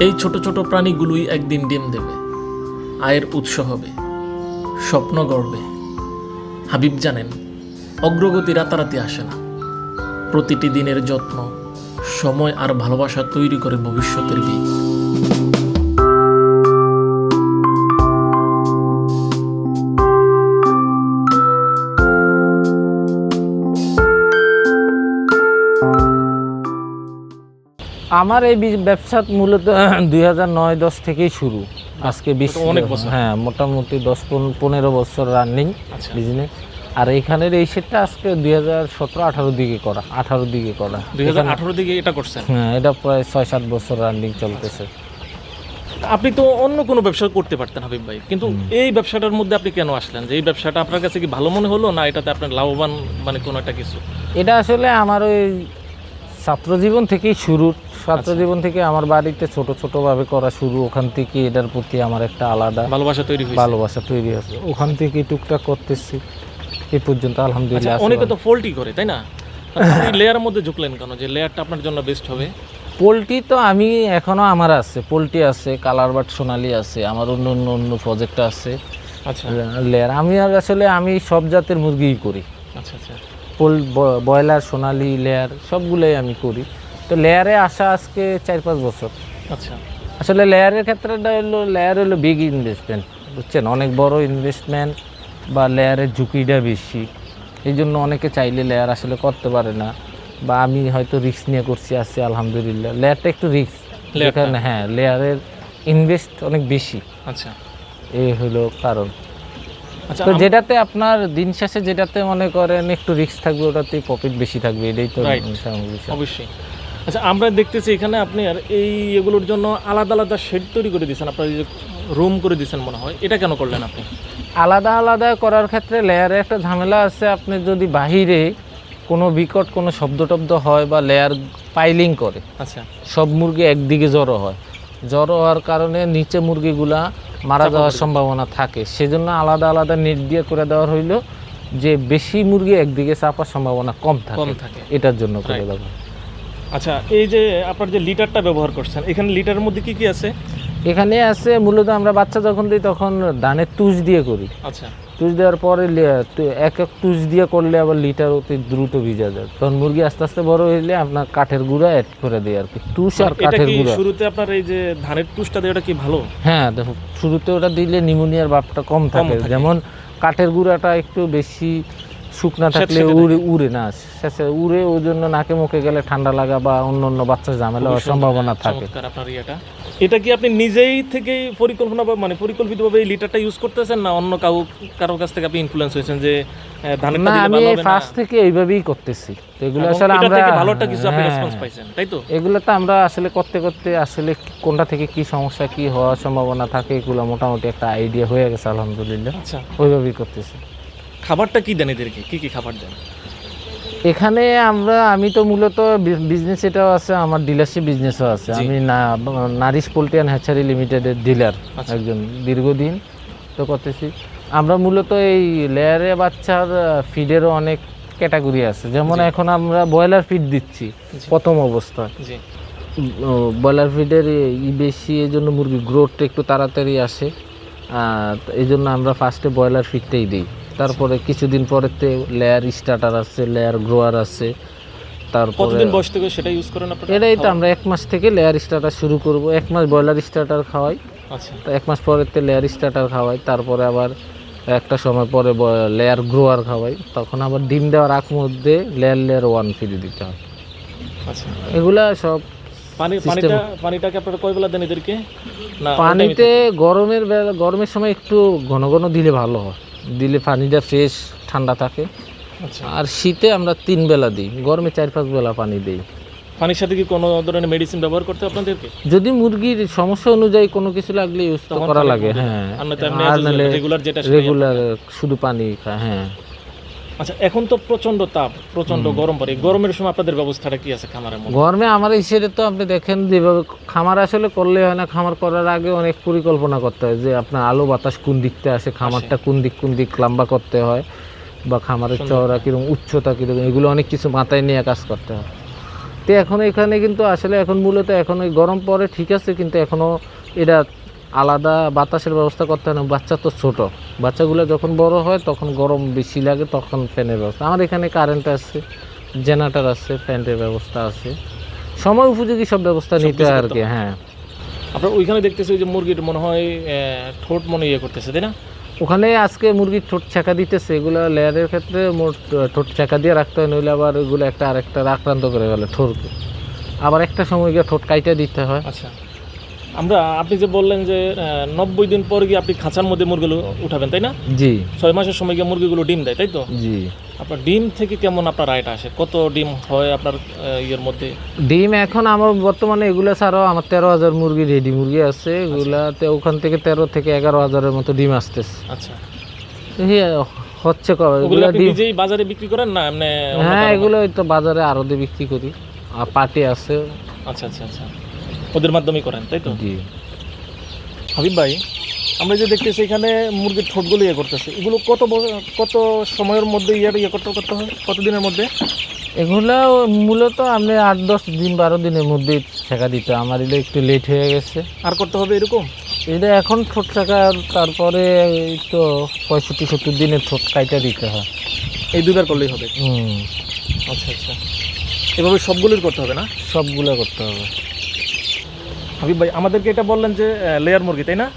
এই ছোট ছোট প্রাণীগুলোই একদিন ডিম দেবে, আয়ের উৎস হবে, স্বপ্ন গড়বে। হাবিব জানেন, অগ্রগতি রাতারাতি আসে না। প্রতিটি দিনের যত্ন, সময় আর ভালোবাসা তৈরি করে ভবিষ্যতের বীজ। আমার এই ব্যবসা মূলত 2009-10 থেকেই শুরু। আজকে 20 অনেক বছর। হ্যাঁ, মোটামুটি 10-15 বছর রানিং বিজনেস। আর এইখানের এই সেটটা আজকে 2017-18 দিকে করা, 18 দিকে করা। 2018 দিকে এটা করছেন? হ্যাঁ, এটা প্রায় 6-7 বছর রানিং চলতেছে। আপনি তো অন্য কোনো ব্যবসা করতে পারতেন হাবিব ভাই, কিন্তু এই ব্যবসাটার মধ্যে আপনি কেন আসলেন? যে এই ব্যবসাটা আপনার কাছে কি ভালো মনে হলো, না এটাতে আপনার লাভবান মানে কোনো একটা কিছু? এটা আসলে আমার ওই ছাত্র জীবন থেকেই শুরু। ছাত্র জীবন থেকে আমার বাড়িতে ছোট ছোটভাবে করা শুরু, ওখান থেকে এটার প্রতি আমার একটা আলাদা ভালোবাসা তৈরি হয়েছে। ওখান থেকে টুকটাক করতেছি এই পর্যন্ত আলহামদুলিল্লাহ। অনেকে তো পোল্ট্রি করে, তাই না? আপনি লেয়ারের মধ্যে ঝুঁকলেন কেন, যে লেয়ারটা আপনার জন্য বেস্ট হবে? পোলট্রি তো আমি এখনো আমার আছে, পোলট্রি আছে, কালার বাট সোনালি আছে, আমার অন্য প্রজেক্ট আছে। আচ্ছা, লেয়ার আমি আর আসলে আমি সব জাতের মুরগিই করি। আচ্ছা আচ্ছা। ব্রয়লার, সোনালি, লেয়ার সবগুলোই আমি করি। তো লেয়ারে আসা আজকে 4-5 বছর। আচ্ছা, আসলে লেয়ারের ক্ষেত্রেটা লেয়ার হলো বিগ ইনভেস্টমেন্ট, বুঝছেন, অনেক বড় ইনভেস্টমেন্ট, বা লেয়ারের ঝুঁকিটা বেশি। এই জন্য অনেকে চাইলে লেয়ার আসলে করতে পারে না, বা আমি হয়তো রিস্ক নিয়ে করছি আছি আলহামদুলিল্লাহ। লেয়ারটা একটু রিস্ক, যেখানে হ্যাঁ লেয়ারের ইনভেস্ট অনেক বেশি। আচ্ছা, এই হলো কারণ। আচ্ছা, তো যেটাতে আপনার দিন শেষে যেটাতে মনে করেন একটু রিস্ক থাকবে, ওটাতেই প্রফিট বেশি থাকবে, এটাই তো অবশ্যই। আচ্ছা, আমরা দেখতেছি এখানে আপনি আর এই এগুলোর জন্য আলাদা আলাদা শেড তৈরি করে দিয়েছেন, আপনার এই যে রুম করে দিয়েছেন মনে হয়, এটা কেন করলেন আপনি? আলাদা আলাদা করার ক্ষেত্রে লেয়ারে একটা ঝামেলা আছে। আপনি যদি বাহিরে কোনো বিকট কোনো শব্দ টব্দ হয় বা লেয়ার পাইলিং করে, আচ্ছা, সব মুরগি একদিকে জড়ো হয়। জড়ো হওয়ার কারণে নিচে মুরগিগুলা মারা যাওয়ার সম্ভাবনা থাকে। সেজন্য আলাদা আলাদা নেট দিয়ে করে দেওয়ার হইলো যে বেশি মুরগি একদিকে চাপার সম্ভাবনা কম থাকে, এটার জন্য করে দেওয়া। আচ্ছা, এই যে আপনার যে লিটারটা ব্যবহার করছেন, এখানে লিটারের মধ্যে কি কি আছে? এখানে আছে মূলত আমরা বাচ্চা যখন দিই তখন ধানের তুষ দিয়ে করি। আচ্ছা, তুষ দেওয়ার পরে এক এক তুষ দিয়ে করলে আবার লিটার অতি দ্রুত ভিজা যায়। তখন মুরগি আস্তে আস্তে বড় হইলে আপনার কাঠের গুঁড়া অ্যাড করে দেয় আর কি, তুষ আর কাঠের গুঁড়া। শুরুতে আপনার এই যে ধানের তুষটা দিয়ে, ওটা কি ভালো? হ্যাঁ, দেখো শুরুতে ওটা দিলে নিউমোনিয়ার ভাবটা কম থাকে। যেমন কাঠের গুঁড়াটা একটু বেশি শুকনা থাকলে উড়ে না, শেষে উড়ে, ওই জন্য নাকে মুখে গেলে ঠান্ডা লাগা বা অন্য বাচ্চা ঝামেলা হওয়ার সম্ভাবনা থাকে। আপনার এটা কি আপনি নিজেই থেকে পরিকল্পিতভাবে এই লিটারটা ইউজ করতেছেন, না অন্য কারোর কাছ থেকে আপনি ইনফ্লুয়েন্স হয়েছেন যে ধানেরটা দিলে ভালো হবে? আমি ফার্স্ট থেকে এইভাবেই করতেছি। তো এগুলো আসলে আমরা ভালো একটা কিছু আপনি রেসপন্স পাইছেন, তাই তো? এগুলো তো আমরা আসলে করতে করতে আসলে কোনটা থেকে কি সমস্যা, কি হওয়ার সম্ভাবনা থাকে, এগুলো মোটামুটি একটা আইডিয়া হয়ে গেছে আলহামদুলিল্লাহ। আচ্ছা, ওইভাবেই করতেছি। খাবারটা কি দেন এদেরকে, কি কি খাবার দেন এখানে? আমি তো মূলত বিজনেস এটাও আছে, আমার ডিলারশিপ বিজনেসও আছে। আমি নারিশ পোল্ট্রি অ্যান্ড হ্যাচারি লিমিটেডের ডিলার, একজন দীর্ঘদিন তো করতেছি। আমরা মূলত এই লেয়ারে বাচ্চার ফিডেরও অনেক ক্যাটাগরি আছে। যেমন এখন আমরা ব্রয়লার ফিড দিচ্ছি প্রথম অবস্থায়। ব্রয়লার ফিডের বেশি, এই জন্য মুরগির গ্রোথটা একটু তাড়াতাড়ি আসে, এই জন্য আমরা ফার্স্টে ব্রয়লার ফিডটাই দিই। তারপরে কিছুদিন পরেতে লেয়ার স্টার্টার আছে, লেয়ার গ্রোয়ার আছে। তারপরে কতদিন বয়স থেকে সেটা ইউজ করেন আপনারা? এটাই তো আমরা 1 মাস থেকে লেয়ার স্টার্টার শুরু করব। 1 মাস ব্রয়লার স্টার্টার খাওয়াই, আচ্ছা, 1 মাস পরেতে লেয়ার স্টার্টার খাওয়াই। তারপরে আবার একটা সময় পরে লেয়ার গ্রোয়ার খাওয়াই। তখন আবার ডিম দেওয়ার আগ মধ্যে লেয়ার 1 ফিড দিতে হয়। আচ্ছা, এগুলা সব পানিটাকে আপনারা কয় বেলা দেন এদেরকে? না, পানিতে গরমের সময় একটু ঘন ঘন দিলে ভালো হয়, দিলে পানিটা ফ্রেশ ঠান্ডা থাকে। আচ্ছা, আর শীতে আমরা 3 বেলা দিই, গরমে 4-5 বেলা পানি দিই। পানির সাথে কি কোনো ধরনের মেডিসিন ব্যবহার করতে আপনাদেরকে? যদি মুরগির সমস্যা অনুযায়ী কোনো কিছু লাগলে ইউজ তো করা লাগে। হ্যাঁ, রেগুলার শুধু পানি খায়। হ্যাঁ। আচ্ছা, এখন তো প্রচন্ড তাপ, প্রচন্ড গরম পড়ে। গরমের সময় আপনাদের ব্যবস্থাটা কি আছে খামারের মধ্যে? গরমে আমার হিসেবে তো আপনি দেখেন যেভাবে খামার আসলে করলে হয় না। খামার করার আগে অনেক পরিকল্পনা করতে হয়, যে আপনার আলো বাতাস কোন দিকতে আসে, খামারটা কোন দিক লম্বা করতে হয়, বা খামারের চওড়া কিরকম, উচ্চতা কিরকম, এগুলো অনেক কিছু মাথায় নিয়ে কাজ করতে হয়। তো এখন এখানে কিন্তু আসলে এখন মূলত এখন ওই গরম পরে ঠিক আছে, কিন্তু এখনও এটা আলাদা বাতাসের ব্যবস্থা করতে হয় না, বাচ্চা তো ছোট, বাচ্চাগুলো যখন বড় হয় তখন গরম বেশি লাগে, তখন ফ্যানের ব্যবস্থা। আমার এখানে কারেন্ট আছে, জেনারেটর আছে, ফ্যানের ব্যবস্থা আছে, সময় উপযোগী সব ব্যবস্থা নিতে হয় আর কি। হ্যাঁ, আপনার ওইখানে দেখতেছি যে মুরগির মনে হয় ঠোঁট মনে ইয়ে করতেছে, তাই না? ওখানে আজকে মুরগির ঠোঁট ছাকা দিতেছে, এগুলো লেয়ারের ক্ষেত্রে মোট ঠোঁট ছাকা দিয়ে রাখতে হয়, নইলে আবার এগুলো একটা আরেকটা আক্রান্ত করে গেলে ঠোঁটকে, আবার একটা সময় গিয়ে ঠোঁট কাইটা দিতে হয়। আচ্ছা, আপনি যে বললেন যে 90 দিন পর গিয়ে আপনি খাঁচার মধ্যে মুরগিগুলো উঠাবেন, তাই না? জি 6 মাসের সময় গিয়ে মুরগিগুলো ডিম দেয়, তাই তো? জি। আপনার ডিম থেকে কেমন আপনার আয়টা আসে? কত ডিম হয় আপনার ইয়ের মধ্যে? ডিম এখন আমার বর্তমানে এগুলো ছাড়াও আমার 13,000 মুরগি রেডি মুরগি আছে, এগুলাতে ওখান থেকে 13 থেকে 11,000-এর মতো ডিম আসতেছে। আচ্ছা, হচ্ছে কবে ওগুলো এগুলো আপনি ডিম? নিজেই বাজারে বিক্রি করেন না এমনি? হ্যাঁ, এগুলো ওই তো বাজারে আড়তে বিক্রি করি, আর পাটি আছে। আচ্ছা আচ্ছা আচ্ছা, ওদের মাধ্যমেই করেন, তাই তো? জি। হাবিব ভাই, আমরা যে দেখতেছি এখানে মুরগির ঠোঁটগুলো ইয়ে করতেছে, এগুলো কত সময়ের মধ্যে ইয়ে করতে হয়, কতদিনের মধ্যে? এগুলো মূলত আমি 8-10 দিন 12 দিনের মধ্যেই ছেঁকা দিতে হয়। আমার এটা একটু লেট হয়ে গেছে। আর করতে হবে এরকম? এটা এখন ঠোঁট ছেঁকা, তারপরে এই তো 65-70 দিনের ঠোঁট কাইটা দিতে হয়। এই দুবার করলেই হবে? হুম, আচ্ছা আচ্ছা, এভাবে সবগুলোই করতে হবে না? সবগুলো করতে হবে। হাবিব ভাই, আমাদেরকে এটা বললেন যে লেয়ার মুরগি, তাই না?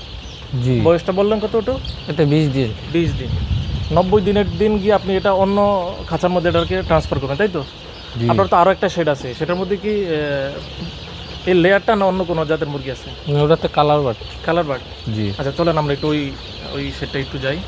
জি, বয়সটা বললেন কত? ওটা এটা 20 দিন। 20 দিন। 90 দিনের দিন গিয়ে আপনি এটা অন্য খাঁচার মধ্যে এটাকে ট্রান্সফার করবেন, তাই তো? জি। আপনার তো আরও একটা শেড আছে, সেটার মধ্যে কি এই লেয়ারটা না অন্য কোনো জাতের মুরগি আছে? ওটাতে কালার বাট। Colour bird? জি। আচ্ছা, চলেন আমরা একটু ওই শেডটা একটু যাই।